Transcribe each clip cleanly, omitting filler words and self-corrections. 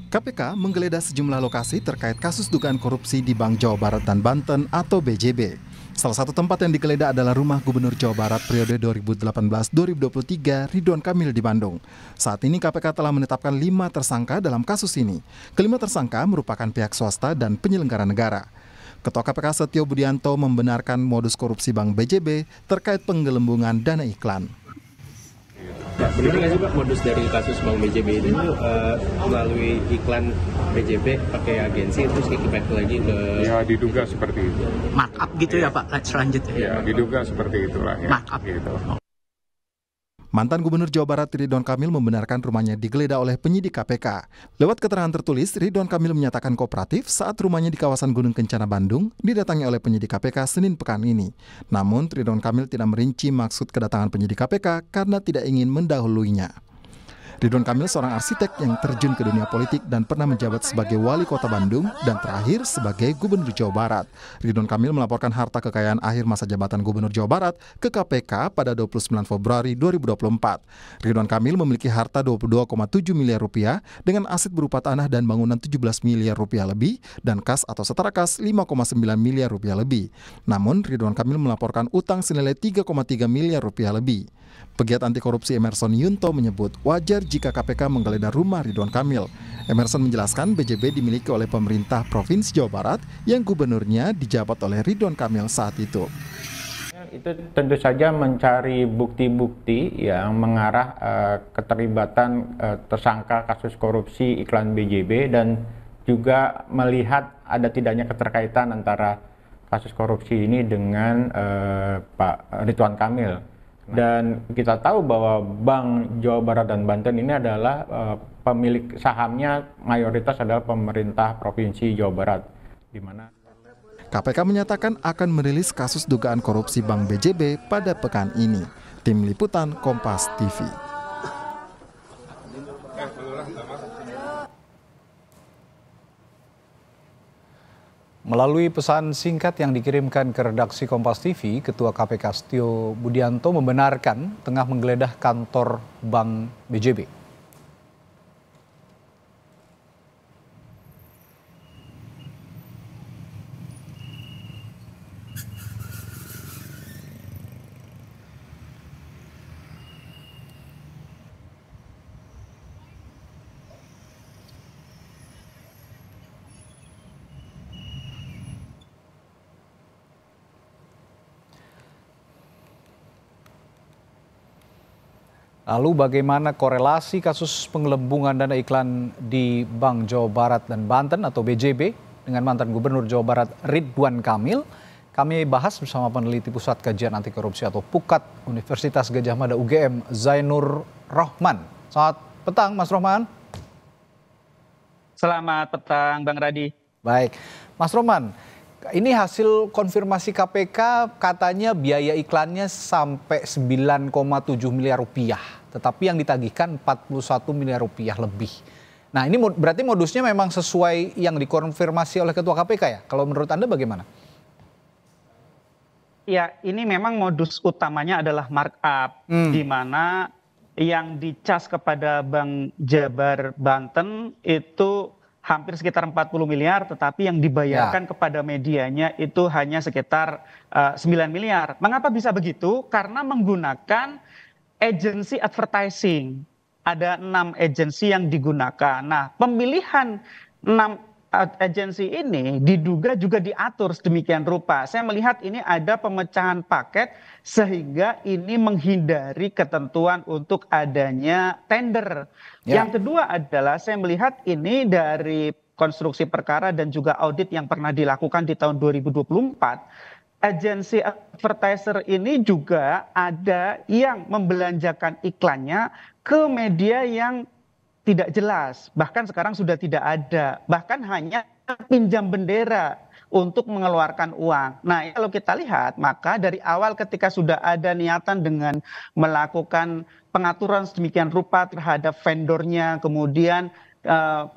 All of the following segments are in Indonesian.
KPK menggeledah sejumlah lokasi terkait kasus dugaan korupsi di Bank Jawa Barat dan Banten atau BJB. Salah satu tempat yang digeledah adalah rumah Gubernur Jawa Barat periode 2018-2023 Ridwan Kamil di Bandung. Saat ini KPK telah menetapkan 5 tersangka dalam kasus ini. Kelima tersangka merupakan pihak swasta dan penyelenggara negara. Ketua KPK Setio Budianto membenarkan modus korupsi Bank BJB terkait penggelembungan dana iklan. Benar nggak sih Pak modus dari kasus Bank BJB ini melalui iklan BJB pakai agensi terus kickback lagi ke... Ya diduga seperti itu. Markup gitu ya Pak selanjutnya? Ya diduga seperti itulah ya. Markup. Gitu. Mantan Gubernur Jawa Barat Ridwan Kamil membenarkan rumahnya digeledah oleh penyidik KPK. Lewat keterangan tertulis, Ridwan Kamil menyatakan kooperatif saat rumahnya di kawasan Gunung Kencana, Bandung didatangi oleh penyidik KPK Senin pekan ini. Namun, Ridwan Kamil tidak merinci maksud kedatangan penyidik KPK karena tidak ingin mendahuluinya. Ridwan Kamil seorang arsitek yang terjun ke dunia politik dan pernah menjabat sebagai wali kota Bandung dan terakhir sebagai Gubernur Jawa Barat. Ridwan Kamil melaporkan harta kekayaan akhir masa jabatan Gubernur Jawa Barat ke KPK pada 29 Februari 2024. Ridwan Kamil memiliki harta 22,7 miliar rupiah dengan aset berupa tanah dan bangunan 17 miliar rupiah lebih dan kas atau setara kas 5,9 miliar rupiah lebih. Namun Ridwan Kamil melaporkan utang senilai 3,3 miliar rupiah lebih. Pegiat anti korupsi Emerson Yunto menyebut wajar jika KPK menggeledah rumah Ridwan Kamil. Emerson menjelaskan BJB dimiliki oleh pemerintah Provinsi Jawa Barat yang gubernurnya dijabat oleh Ridwan Kamil saat itu. Itu tentu saja mencari bukti-bukti yang mengarah keterlibatan tersangka kasus korupsi iklan BJB dan juga melihat ada tidaknya keterkaitan antara kasus korupsi ini dengan Pak Ridwan Kamil. Dan kita tahu bahwa Bank Jawa Barat dan Banten ini adalah pemilik sahamnya mayoritas adalah pemerintah Provinsi Jawa Barat, di mana KPK menyatakan akan merilis kasus dugaan korupsi Bank BJB pada pekan ini. Tim Liputan Kompas TV. Melalui pesan singkat yang dikirimkan ke redaksi Kompas TV, Ketua KPK Setio Budianto membenarkan tengah menggeledah kantor Bank BJB. Lalu bagaimana korelasi kasus penggelembungan dana iklan di Bank Jawa Barat dan Banten atau BJB dengan mantan Gubernur Jawa Barat Ridwan Kamil? Kami bahas bersama peneliti Pusat Kajian Anti Korupsi atau PUKAT Universitas Gadjah Mada UGM, Zainur Rohman. Selamat petang Mas Rohman. Selamat petang Bang Radi. Baik, Mas Rohman. Ini hasil konfirmasi KPK katanya biaya iklannya sampai 9,7 miliar rupiah. Tetapi yang ditagihkan 41 miliar rupiah lebih. Nah ini berarti modusnya memang sesuai yang dikonfirmasi oleh Ketua KPK ya? Kalau menurut Anda bagaimana? Ya ini memang modus utamanya adalah markup. Di mana yang dicas kepada Bank Jabar Banten itu hampir sekitar 40 miliar, tetapi yang dibayarkan kepada medianya itu hanya sekitar 9 miliar. Mengapa bisa begitu? Karena menggunakan agency advertising. Ada 6 agensi yang digunakan. Nah, pemilihan 6 agensi ini diduga juga diatur sedemikian rupa. Saya melihat ini ada pemecahan paket sehingga ini menghindari ketentuan untuk adanya tender. Yang kedua adalah saya melihat ini dari konstruksi perkara dan juga audit yang pernah dilakukan di tahun 2024. Agensi advertiser ini juga ada yang membelanjakan iklannya ke media yang tidak jelas, bahkan sekarang sudah tidak ada, bahkan hanya pinjam bendera untuk mengeluarkan uang. Nah, kalau kita lihat, maka dari awal ketika sudah ada niatan dengan melakukan pengaturan sedemikian rupa terhadap vendornya, kemudian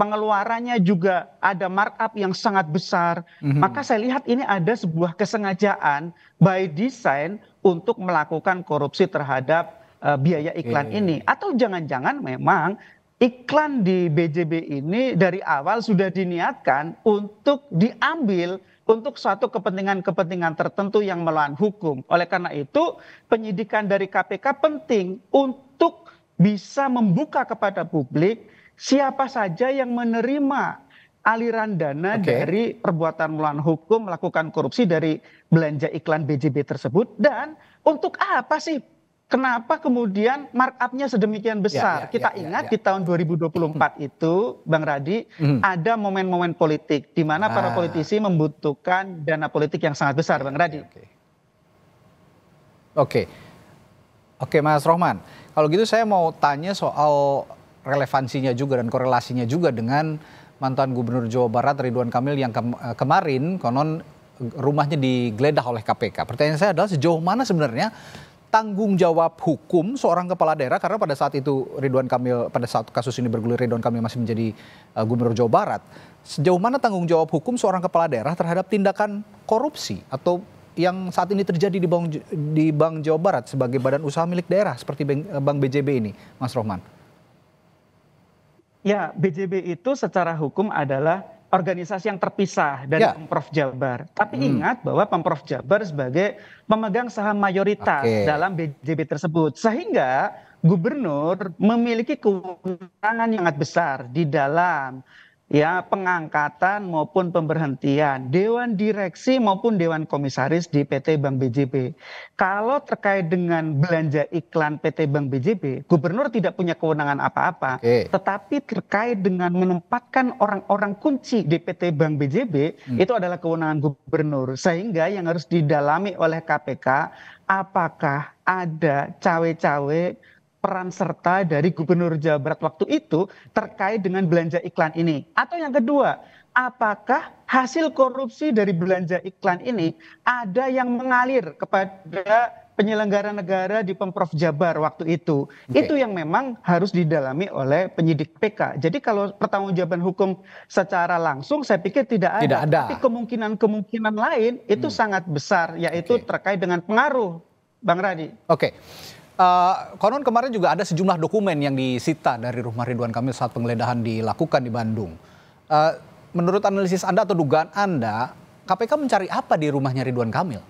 pengeluarannya juga ada markup yang sangat besar, maka saya lihat ini ada sebuah kesengajaan by design untuk melakukan korupsi terhadap biaya iklan ini. Atau jangan-jangan memang iklan di BJB ini dari awal sudah diniatkan untuk diambil untuk suatu kepentingan-kepentingan tertentu yang melawan hukum. Oleh karena itu, penyidikan dari KPK penting untuk bisa membuka kepada publik siapa saja yang menerima aliran dana dari perbuatan melawan hukum, melakukan korupsi dari belanja iklan BJB tersebut, dan untuk apa sih? Kenapa kemudian markup-nya sedemikian besar? Kita ingat di tahun 2024 itu, Bang Radi, ada momen-momen politik di mana para politisi membutuhkan dana politik yang sangat besar, Bang Radi. Oke, Mas Rohman. Kalau gitu saya mau tanya soal relevansinya juga dan korelasinya juga dengan mantan Gubernur Jawa Barat Ridwan Kamil yang kemarin konon rumahnya digeledah oleh KPK. Pertanyaan saya adalah sejauh mana sebenarnya tanggung jawab hukum seorang kepala daerah, karena pada saat itu Ridwan Kamil, pada saat kasus ini bergulir Ridwan Kamil masih menjadi Gubernur Jawa Barat. Sejauh mana tanggung jawab hukum seorang kepala daerah terhadap tindakan korupsi atau yang saat ini terjadi di Bank Jawa Barat sebagai badan usaha milik daerah seperti Bank BJB ini, Mas Rohman? Ya, BJB itu secara hukum adalah organisasi yang terpisah dari Pemprov Jabar. Tapi ingat bahwa Pemprov Jabar sebagai pemegang saham mayoritas dalam BJB tersebut. Sehingga gubernur memiliki kewenangan yang sangat besar di dalam pengangkatan maupun pemberhentian dewan direksi maupun dewan komisaris di PT Bank BJB. Kalau terkait dengan belanja iklan PT Bank BJB, gubernur tidak punya kewenangan apa-apa, tetapi terkait dengan menempatkan orang-orang kunci di PT Bank BJB itu adalah kewenangan gubernur. Sehingga yang harus didalami oleh KPK, apakah ada cawe-cawe peran serta dari Gubernur Jawa Barat waktu itu terkait dengan belanja iklan ini. Atau yang kedua, apakah hasil korupsi dari belanja iklan ini ada yang mengalir kepada penyelenggara negara di Pemprov Jabar waktu itu. Itu yang memang harus didalami oleh penyidik PK. Jadi kalau pertanggungjawaban hukum secara langsung saya pikir tidak ada. Tapi kemungkinan lain itu sangat besar, yaitu terkait dengan pengaruh, Bang Radi. Konon kemarin juga ada sejumlah dokumen yang disita dari rumah Ridwan Kamil saat penggeledahan dilakukan di Bandung. Menurut analisis Anda atau dugaan Anda, KPK mencari apa di rumahnya Ridwan Kamil?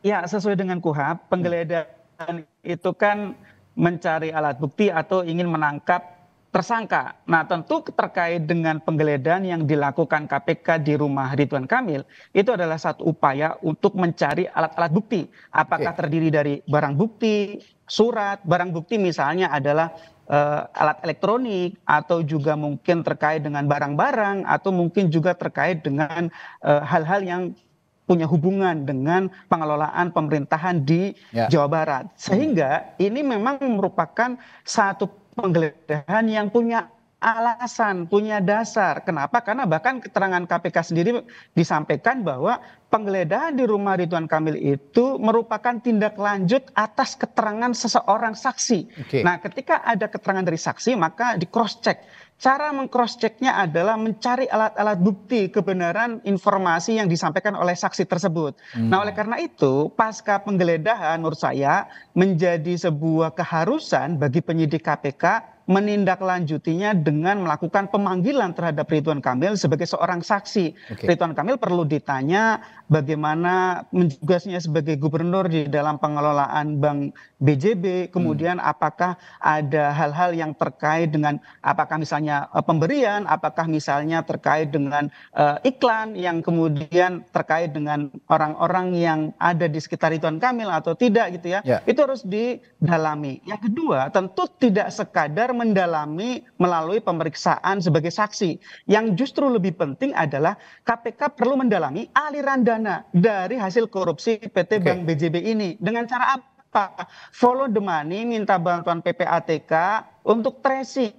Ya, sesuai dengan KUHP, penggeledahan itu kan mencari alat bukti atau ingin menangkap tersangka. Nah, tentu terkait dengan penggeledahan yang dilakukan KPK di rumah Ridwan Kamil, itu adalah satu upaya untuk mencari alat-alat bukti. Apakah terdiri dari barang bukti, surat, barang bukti misalnya adalah alat elektronik, atau juga mungkin terkait dengan barang-barang, atau mungkin juga terkait dengan hal-hal yang punya hubungan dengan pengelolaan pemerintahan di Jawa Barat. Sehingga ini memang merupakan satu penggeledahan yang punya alasan, punya dasar. Kenapa? Karena bahkan keterangan KPK sendiri disampaikan bahwa penggeledahan di rumah Ridwan Kamil itu merupakan tindak lanjut atas keterangan seseorang saksi. Nah, ketika ada keterangan dari saksi, maka di cross check. Cara meng-cross checknya adalah mencari alat-alat bukti kebenaran informasi yang disampaikan oleh saksi tersebut. Nah, oleh karena itu, pasca penggeledahan menurut saya menjadi sebuah keharusan bagi penyidik KPK menindaklanjutinya dengan melakukan pemanggilan terhadap Ridwan Kamil sebagai seorang saksi. Ridwan Kamil perlu ditanya bagaimana tugasnya sebagai gubernur di dalam pengelolaan Bank BJB, kemudian apakah ada hal-hal yang terkait dengan apakah misalnya pemberian, apakah misalnya terkait dengan iklan yang kemudian terkait dengan orang-orang yang ada di sekitar Ridwan Kamil atau tidak gitu ya. Itu harus didalami. Yang kedua, tentu tidak sekadar mendalami melalui pemeriksaan sebagai saksi. Yang justru lebih penting adalah KPK perlu mendalami aliran dana dari hasil korupsi PT Bank BJB ini. Dengan cara apa? Follow the money, minta bantuan PPATK untuk tracing.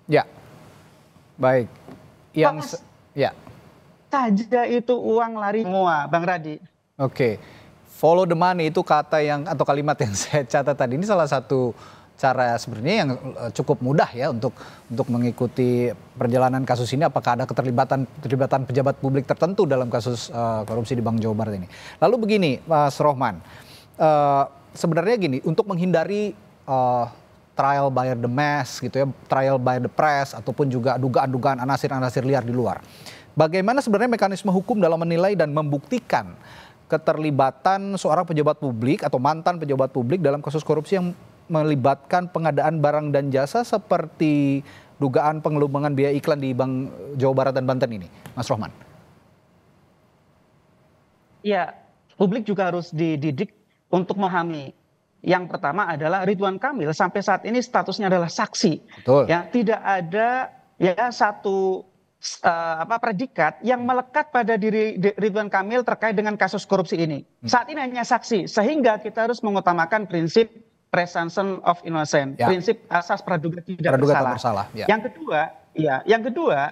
Ya, baik. Yang saja itu uang lari semua, Bang Radi. Follow the money itu kata yang atau kalimat yang saya catat tadi. Ini salah satu cara sebenarnya yang cukup mudah ya untuk mengikuti perjalanan kasus ini. Apakah ada keterlibatan pejabat publik tertentu dalam kasus korupsi di Bank Jawa Barat ini? Lalu begini, Mas Rohman, sebenarnya gini, untuk menghindari trial by the mass gitu ya, trial by the press ataupun juga dugaan-dugaan anasir-anasir liar di luar. Bagaimana sebenarnya mekanisme hukum dalam menilai dan membuktikan keterlibatan seorang pejabat publik atau mantan pejabat publik dalam kasus korupsi yang melibatkan pengadaan barang dan jasa seperti dugaan pengelubungan biaya iklan di Bank Jawa Barat dan Banten ini, Mas Rohman? Ya, publik juga harus dididik untuk memahami. Yang pertama adalah Ridwan Kamil sampai saat ini statusnya adalah saksi. Betul. Ya, tidak ada ya satu predikat yang melekat pada diri Ridwan Kamil terkait dengan kasus korupsi ini. Saat ini hanya saksi, sehingga kita harus mengutamakan prinsip presumption of innocence, prinsip asas praduga tidak bersalah. Ya. Yang kedua,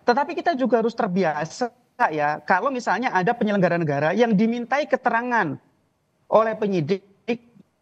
tetapi kita juga harus terbiasa ya, kalau misalnya ada penyelenggara negara yang dimintai keterangan oleh penyidik,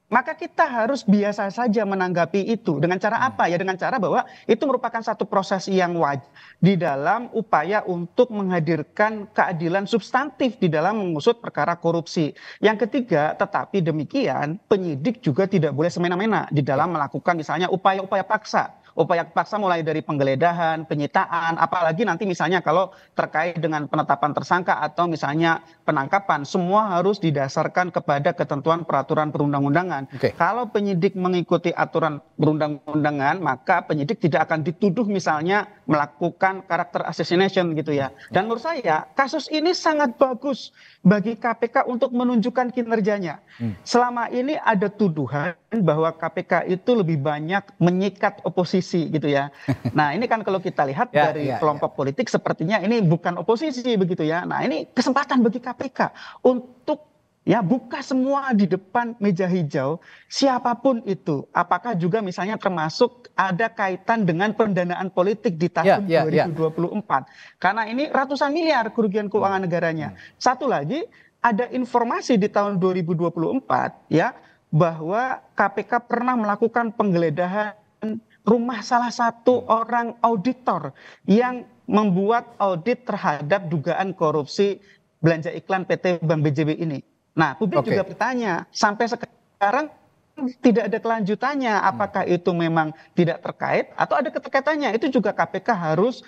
maka kita harus biasa saja menanggapi itu. Dengan cara apa ya? Dengan cara bahwa itu merupakan satu proses yang wajib di dalam upaya untuk menghadirkan keadilan substantif di dalam mengusut perkara korupsi. Yang ketiga, tetapi demikian penyidik juga tidak boleh semena-mena di dalam melakukan misalnya upaya-upaya paksa. Upaya paksa mulai dari penggeledahan, penyitaan, apalagi nanti misalnya kalau terkait dengan penetapan tersangka atau misalnya penangkapan, semua harus didasarkan kepada ketentuan peraturan perundang-undangan. Kalau penyidik mengikuti aturan perundang-undangan, maka penyidik tidak akan dituduh misalnya melakukan karakter assassination gitu ya. Dan menurut saya kasus ini sangat bagus bagi KPK untuk menunjukkan kinerjanya. Selama ini ada tuduhan bahwa KPK itu lebih banyak menyikat oposisi gitu ya. Nah ini kan kalau kita lihat dari kelompok politik sepertinya ini bukan oposisi begitu ya. Nah ini kesempatan bagi KPK untuk buka semua di depan meja hijau siapapun itu. Apakah juga misalnya termasuk ada kaitan dengan pendanaan politik di tahun 2024. Karena ini ratusan miliar kerugian keuangan negaranya. Satu lagi ada informasi di tahun 2024 ya bahwa KPK pernah melakukan penggeledahan rumah salah satu orang auditor yang membuat audit terhadap dugaan korupsi belanja iklan PT Bank BJB ini. Nah, publik juga bertanya, sampai sekarang tidak ada kelanjutannya, apakah itu memang tidak terkait atau ada keterkaitannya. Itu juga KPK harus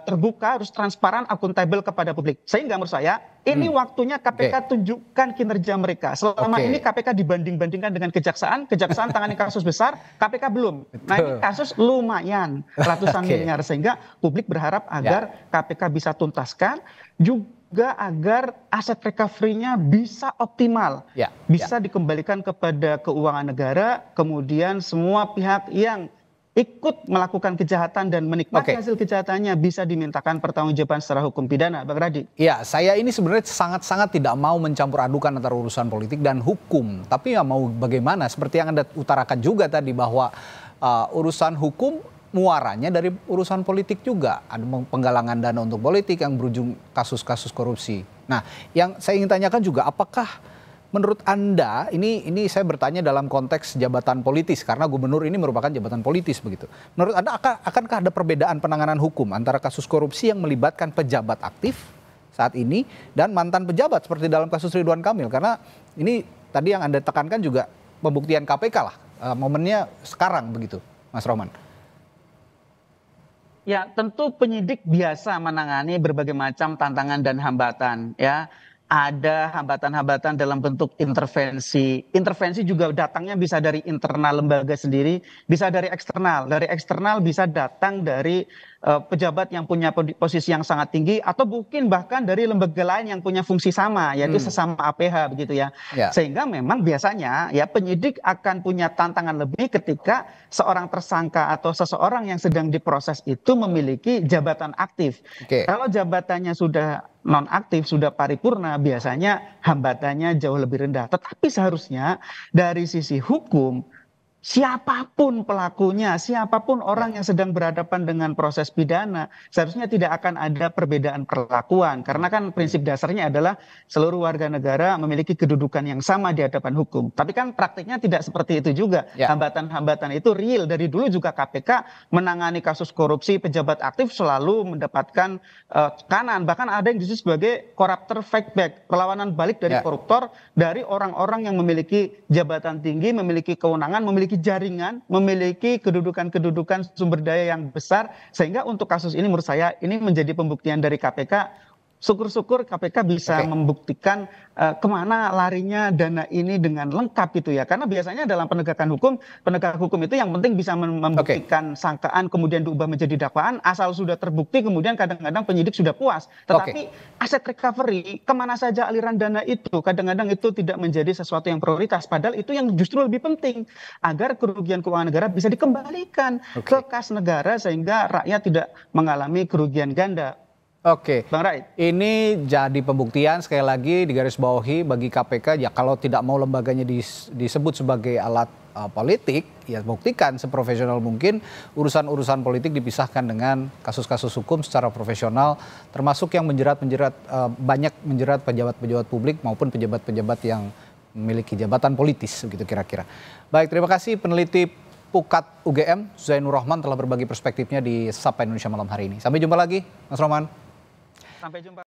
terbuka, harus transparan, akuntabel kepada publik. Sehingga menurut saya ini waktunya KPK tunjukkan kinerja mereka. Selama ini KPK dibanding-bandingkan dengan kejaksaan tangani kasus besar, KPK belum. Nah ini kasus lumayan, ratusan miliar, sehingga publik berharap agar KPK bisa tuntaskan, juga agar aset recovery-nya bisa optimal, bisa dikembalikan kepada keuangan negara, kemudian semua pihak yang ikut melakukan kejahatan dan menikmati hasil kejahatannya bisa dimintakan pertanggungjawaban secara hukum pidana, Bang Radi. Ya, saya ini sebenarnya sangat-sangat tidak mau mencampur adukan antara urusan politik dan hukum, tapi ya mau bagaimana, seperti yang Anda utarakan juga tadi bahwa urusan hukum muaranya dari urusan politik juga. Ada penggalangan dana untuk politik yang berujung kasus-kasus korupsi. Nah, yang saya ingin tanyakan juga, apakah menurut Anda, ini saya bertanya dalam konteks jabatan politis, karena gubernur ini merupakan jabatan politis begitu. Menurut Anda, akankah ada perbedaan penanganan hukum antara kasus korupsi yang melibatkan pejabat aktif saat ini dan mantan pejabat seperti dalam kasus Ridwan Kamil? Karena ini tadi yang Anda tekankan juga pembuktian KPK lah, momennya sekarang begitu, Mas Rohman. Ya, tentu penyidik biasa menangani berbagai macam tantangan dan hambatan ya. Ada hambatan-hambatan dalam bentuk intervensi. Intervensi juga datangnya bisa dari internal lembaga sendiri, bisa dari eksternal. Dari eksternal bisa datang dari pejabat yang punya posisi yang sangat tinggi, atau mungkin bahkan dari lembaga lain yang punya fungsi sama, yaitu sesama APH begitu ya. Sehingga memang biasanya ya penyidik akan punya tantangan lebih ketika seorang tersangka atau seseorang yang sedang diproses itu memiliki jabatan aktif. Kalau jabatannya sudah non-aktif, sudah paripurna, biasanya hambatannya jauh lebih rendah. Tetapi seharusnya dari sisi hukum, siapapun pelakunya, siapapun orang yang sedang berhadapan dengan proses pidana, seharusnya tidak akan ada perbedaan perlakuan. Karena kan prinsip dasarnya adalah seluruh warga negara memiliki kedudukan yang sama di hadapan hukum. Tapi kan praktiknya tidak seperti itu juga. Ya. Hambatan-hambatan itu real. Dari dulu juga KPK menangani kasus korupsi pejabat aktif selalu mendapatkan tekanan. Bahkan ada yang disebut sebagai corruptor fight back, perlawanan balik dari koruptor, dari orang-orang yang memiliki jabatan tinggi, memiliki kewenangan, memiliki jaringan, memiliki kedudukan-kedudukan sumber daya yang besar, sehingga untuk kasus ini menurut saya ini menjadi pembuktian dari KPK. Syukur-syukur KPK bisa membuktikan kemana larinya dana ini dengan lengkap gitu ya. Karena biasanya dalam penegakan hukum, penegak hukum itu yang penting bisa membuktikan sangkaan kemudian diubah menjadi dakwaan, asal sudah terbukti kemudian kadang-kadang penyidik sudah puas. Tetapi aset recovery, kemana saja aliran dana itu, kadang-kadang itu tidak menjadi sesuatu yang prioritas. Padahal itu yang justru lebih penting, agar kerugian keuangan negara bisa dikembalikan ke kas negara sehingga rakyat tidak mengalami kerugian ganda. Oke, Bang Rai. Ini jadi pembuktian sekali lagi digarisbawahi bagi KPK, ya kalau tidak mau lembaganya disebut sebagai alat politik, ya buktikan seprofesional mungkin urusan-urusan politik dipisahkan dengan kasus-kasus hukum secara profesional, termasuk yang banyak menjerat pejabat-pejabat publik maupun pejabat-pejabat yang memiliki jabatan politis, begitu kira-kira. Baik, terima kasih peneliti Pukat UGM Zainur Rahman telah berbagi perspektifnya di Sapa Indonesia malam hari ini. Sampai jumpa lagi, Mas Roman. Sampai jumpa.